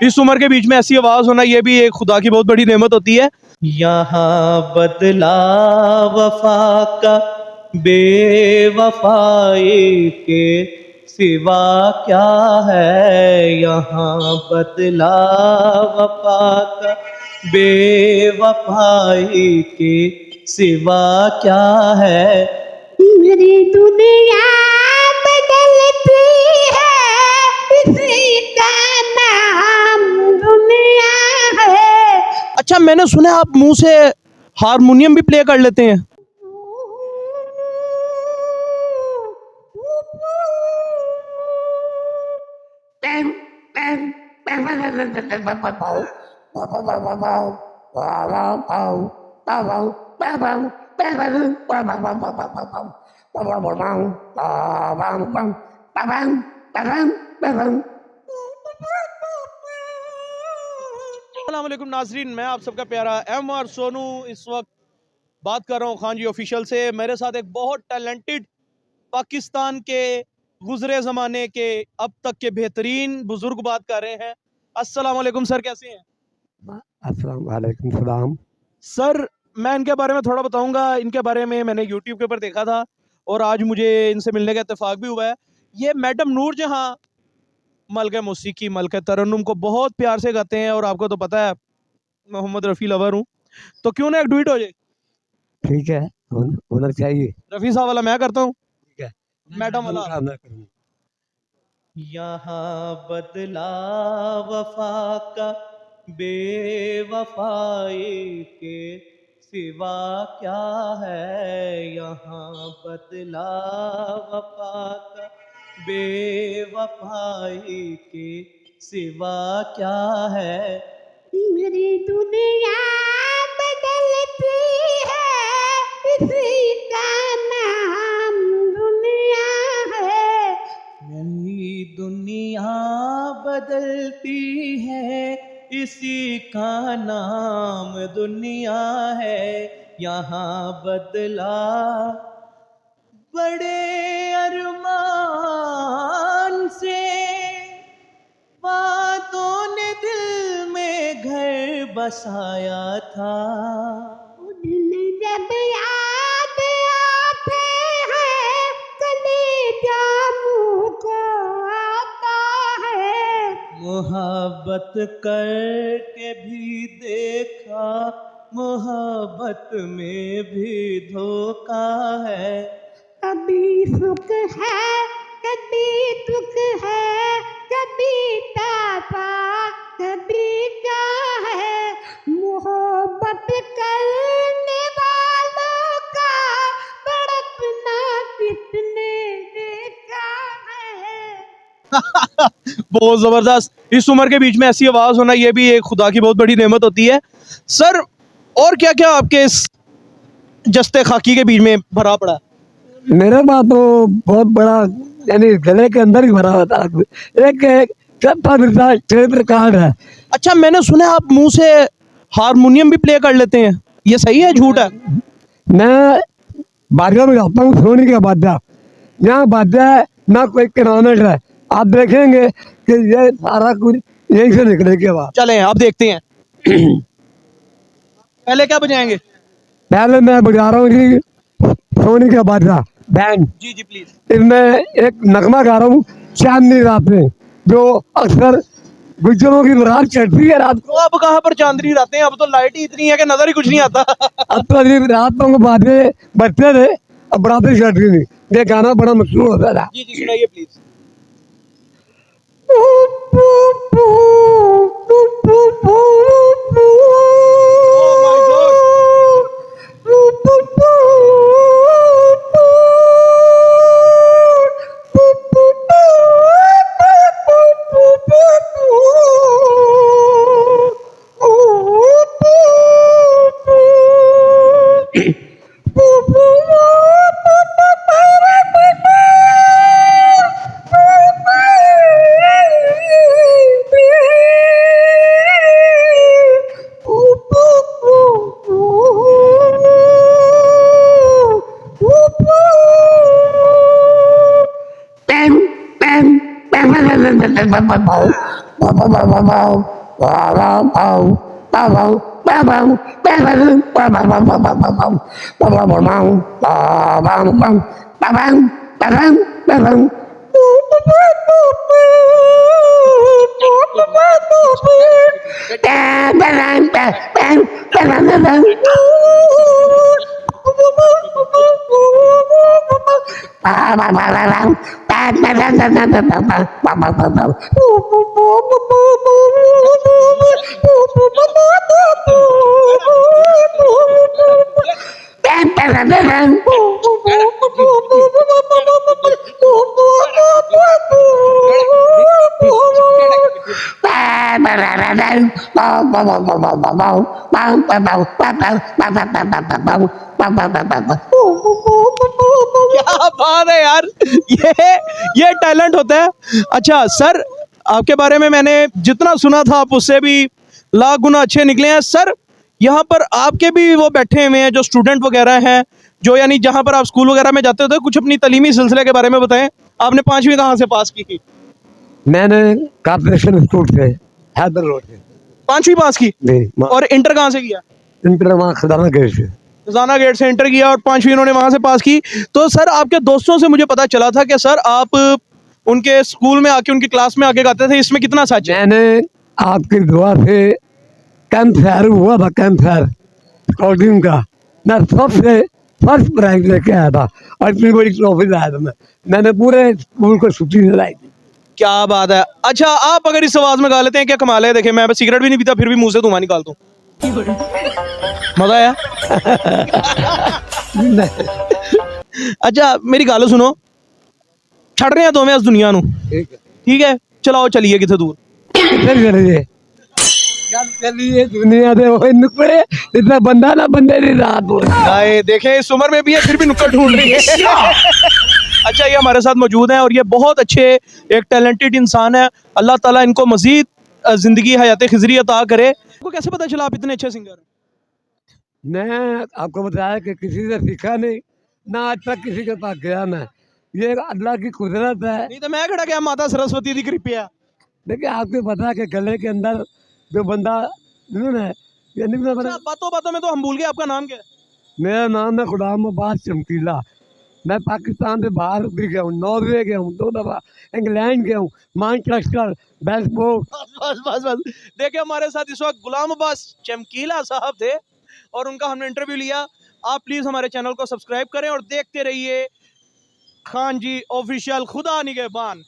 इस उम्र के बीच में ऐसी आवाज होना ये भी एक खुदा की बहुत बड़ी नेमत होती है। यहाँ बदला वफा का बेवफाई के सिवा क्या है, यहाँ बदला वफा का बेवफाई के सिवा क्या है। मेरी दुनिया बदलती है, इसी का नाम दुनिया है। अच्छा, मैंने सुना है आप मुंह से हारमोनियम भी प्ले कर लेते हैं। अस्सलाम वालेकुम नाजरीन, मैं आप सबका प्यारा एम.आर. सोनू इस वक्त बात कर रहा हूँ खान जी ऑफिशियल से। मेरे साथ एक बहुत टैलेंटेड पाकिस्तान के गुजरे ज़माने के अब तक के बेहतरीन बुजुर्ग बात कर रहे हैं। अस्सलाम वालेकुम सर, कैसे हैं? अस्सलाम वालेकुम सलाम। सर, मैं इनके बारे में थोड़ा बताऊंगा। इनके बारे में मैंने यूट्यूब के ऊपर देखा था और आज मुझे इनसे मिलने का इत्तेफाक भी हुआ है। ये मैडम नूरजहां मलके मौसीकी मलके तरन्नुम को बहुत प्यार से गाते हैं और आपको तो पता है मोहम्मद रफ़ी लवर हूँ, तो क्यों ना एक डुएट हो जाए। ठीक है, होना चाहिए। रफ़ी साहब वाला मैं करता हूँ, ठीक है, मैडम वाला। मैं करूँगा। यहाँ बदला वफा का बेवफाई के सिवा क्या है, यहाँ बदला वफा का बेवफाई के सिवा क्या है। मेरी दुनिया बदलती है, इसी का नाम दुनिया है। मेरी दुनिया बदलती है, इसी का नाम दुनिया है। यहाँ बदला बड़े अरमान से बातों ने दिल में घर बसाया था। दिन जब याद आते हैं, कलेजा मुँह को आता है। मोहब्बत करके भी देखा, मोहब्बत में भी धोखा है। कभी सुख है, कभी दुख है, कभी ताता, कभी क्या है। मोहब्बत करने वालों का तड़पना कितने देखा है। बहुत जबरदस्त। इस उम्र के बीच में ऐसी आवाज होना ये भी एक खुदा की बहुत बड़ी नेमत होती है। सर, और क्या क्या आपके इस जस्ते खाकी के बीच में भरा पड़ा है? मेरे पास तो बहुत बड़ा, यानी गले के अंदर ही भरा होता है। एक क्षेत्र कार्ड है। अच्छा, मैंने सुना है आप मुंह से हारमोनियम भी प्ले कर लेते हैं, ये सही है झूठ है? मैं बाजा में गाता हूँ, सोनी का बाजा। यहाँ बाजा है ना, कोई किरानट है। आप देखेंगे कि ये सारा कुछ यहीं से निकले के बाद। चलें अब देखते हैं। पहले क्या बजाएंगे? पहले मैं बजा रहा हूँ जी सोनी का बाजा बैंड। Ji ji please. इसमें एक नगमा गा रहा हूँ, चांदनी रात में, जो अक्सर गुज्जरों की बारात चढ़ती है रात तो अब कहाँ पर चांदनी रातें हैं, अब तो लाइट ही इतनी है कि नजर ही कुछ नहीं आता। को। अब तो अभी रात को बाजे बजते थे, अब बरातें चढ़ती थी। ये गाना बड़ा मशहूर होता था। जी जी सुनाइए प्लीज। क्या बात है यार, ये टैलेंट होता है। अच्छा सर, आपके बारे में मैंने जितना सुना था आप उससे भी लाख गुना अच्छे निकले हैं सर। यहाँ पर आपके भी वो बैठे हुए हैं जो स्टूडेंट वगैरह हैं, जो यानी जहाँ पर आप स्कूल वगैरह में जाते होते, कुछ अपनी तलीमी सिलसिले के बारे में बताएं। आपने 5वीं कहाँ से पास की? मैंने कॉर्पोरेशन स्कूल से हैदर रोड से 5वीं पास की। नहीं और इंटर कहाँ से किया? इंटर वहाँ खजाना गेट से। खजाना गेट से इंटर किया और 5वीं इन्होंने वहां से पास की। तो सर आपके दोस्तों से मुझे पता चला था कि सर आप उनके स्कूल में आके, उनकी क्लास में आके गाते थे, इसमें कितना सच है? मैंने आपकी दुआ से कैंप फायर हुआ था, कैंप फायर स्काउटिंग का, मैं सबसे फर्स्ट प्राइज लेके आया था और इतनी बड़ी ट्रॉफी लाया था मैंने पूरे स्कूल को छुट्टी दिलाई थी। क्या बात है। अच्छा आप अगर इस आवाज में गा लेते हैं, क्या कमाल है। देखिए मैं सिगरेट भी नहीं पीता, फिर भी मुंह से धुआं निकालता हूँ। मजा आया। अच्छा मेरी गल सुनो, छड़ रहे हैं दोवें इस दुनिया नू, ठीक है, चलाओ चलिए किथे दूर। किधर चलिए चलिए दुनिया दे वो नुकड़े, इतना बंदा ना बंदे की रात हो। गाए देखें इस उम्र में भी है फिर भी नुक्कड़ ढूंढ रही है। अच्छा ये हमारे साथ मौजूद हैं और ये बहुत अच्छे एक टैलेंटेड इंसान है। अल्लाह ताला इनको मजीद जिंदगी हयात खिजरी अता करे। आपको कैसे पता चला आप इतने अच्छे सिंगर हैं? मैं आपको बताया कि किसी से सीखा नहीं, ना आज तक किसी के पास गया मैं, ये अल्लाह की कुदरत है। नहीं तो मैं खड़ा क्या, माता सरस्वती की कृपया। देखिए आपको पता है कि गले के अंदर जो बंदा है, ये नहीं पता। अच्छा बातों बातों में तो हम भूल गए, आपका नाम क्या है? मेरा नाम है गुलाम अब्बास चमकीला। मैं पाकिस्तान से बाहर भी गया हूँ, नॉर्वे गया हूँ 2 दफ़ा, इंग्लैंड गया हूँ, मैनचेस्टर, बेल्फोर्ड। बस बस बस। देखिए हमारे साथ इस वक्त गुलाम अब्बास चमकीला साहब थे और उनका हमने इंटरव्यू लिया। आप प्लीज हमारे चैनल को सब्सक्राइब करें और देखते रहिए खान जी ऑफिशियल, खुदा निगहबान।